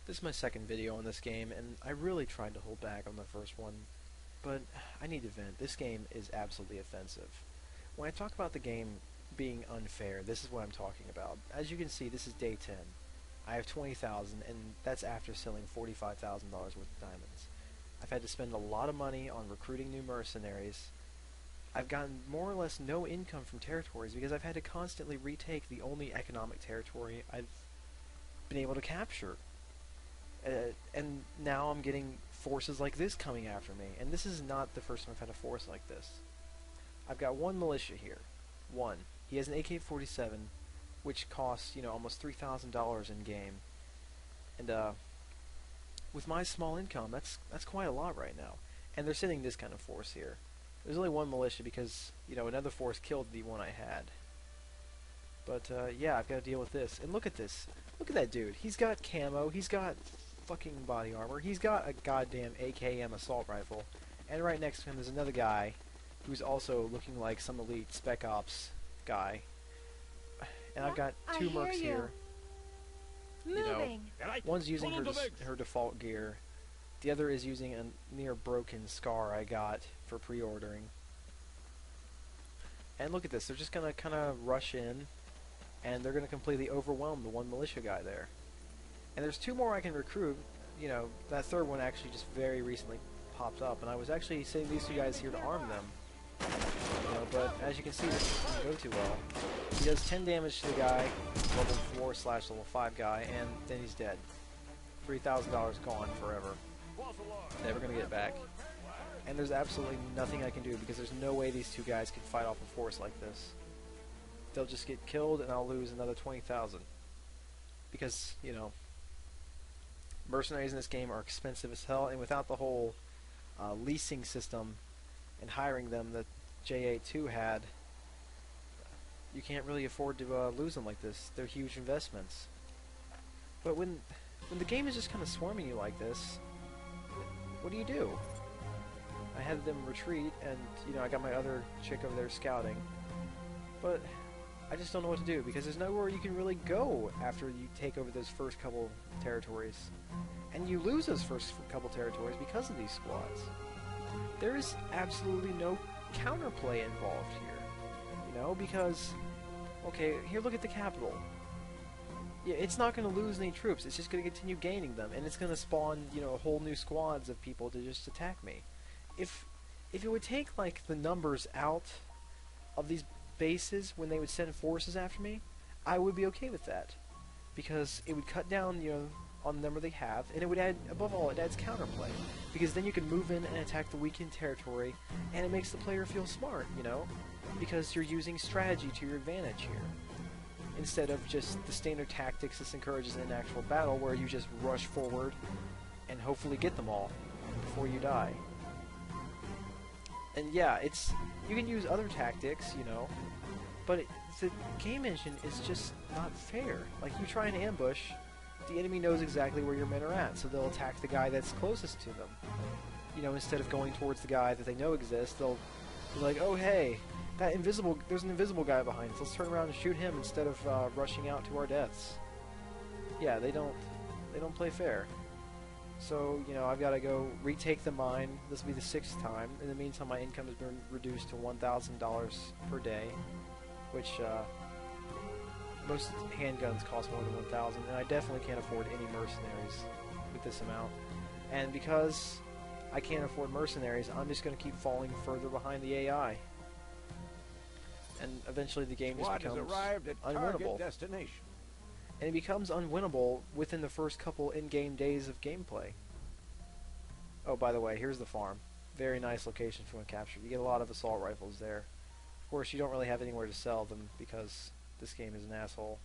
This is my second video on this game, and I really tried to hold back on the first one, but I need to vent. This game is absolutely offensive. When I talk about the game being unfair, this is what I'm talking about. As you can see, this is day 10. I have 20,000, and that's after selling $45,000 worth of diamonds. I've had to spend a lot of money on recruiting new mercenaries. I've gotten more or less no income from territories because I've had to constantly retake the only economic territory I've been able to capture. And now I'm getting forces like this coming after me, and this is not the first time I've had a force like this. I've got one militia here. One. He has an AK-47, which costs, almost $3,000 in game. And with my small income, that's quite a lot right now. And they're sending this kind of force here. There's only one militia because, another force killed the one I had. But yeah, I've got to deal with this. And look at this. Look at that dude. He's got camo. He's got fucking body armor. He's got a goddamn AKM assault rifle. And right next to him there's another guy who's also looking like some elite spec ops guy. And I've got two mercs here. One's using her default gear. The other is using a near broken Scar I got for pre-ordering. And look at this. They're just going to kind of rush in, and they're going to completely overwhelm the one militia guy there. And there's two more I can recruit. That third one actually just very recently popped up, and I was actually sending these two guys here to arm them. But as you can see, this doesn't go too well. He does 10 damage to the guy, level 4/level 5 guy, and then he's dead. $3,000 gone forever. Never going to get it back. And there's absolutely nothing I can do because there's no way these two guys can fight off a force like this. They'll just get killed and I'll lose another 20,000. Because, mercenaries in this game are expensive as hell, and without the whole leasing system and hiring them that J82 had, you can't really afford to lose them like this. They're huge investments. But when the game is just kind of swarming you like this, what do? I had them retreat, and I got my other chick over there scouting, but I just don't know what to do because there's nowhere you can really go after you take over those first couple territories, and you lose those first couple territories because of these squads. There is absolutely no counterplay involved here, because okay, here, look at the capital. Yeah, it's not going to lose any troops. It's just going to continue gaining them, and it's going to spawn, a whole new squads of people to just attack me. If it would take, like, the numbers out of these bases when they would send forces after me, I would be okay with that. Because it would cut down, on the number they have, and it would add, above all, it adds counterplay. Because then you can move in and attack the weakened territory, and it makes the player feel smart, because you're using strategy to your advantage here. Instead of just the standard tactics this encourages in an actual battle where you just rush forward and hopefully get them all before you die. And yeah, you can use other tactics, but the game engine is just not fair. Like, you try and ambush, the enemy knows exactly where your men are at, so they'll attack the guy that's closest to them. Instead of going towards the guy that they know exists, they'll be like, oh hey, there's an invisible guy behind us. Let's turn around and shoot him instead of rushing out to our deaths. Yeah, they don't play fair. So, I've got to go retake the mine. This will be the 6th time. In the meantime, my income has been reduced to $1,000 per day, which most handguns cost more than $1,000, and I definitely can't afford any mercenaries with this amount. And because I can't afford mercenaries, I'm just going to keep falling further behind the AI. And eventually the game just becomes unwinnable. Destination. And it becomes unwinnable within the first couple in-game days of gameplay. Oh, by the way, here's the farm. Very nice location for one capture. You get a lot of assault rifles there. Of course, you don't really have anywhere to sell them because this game is an asshole.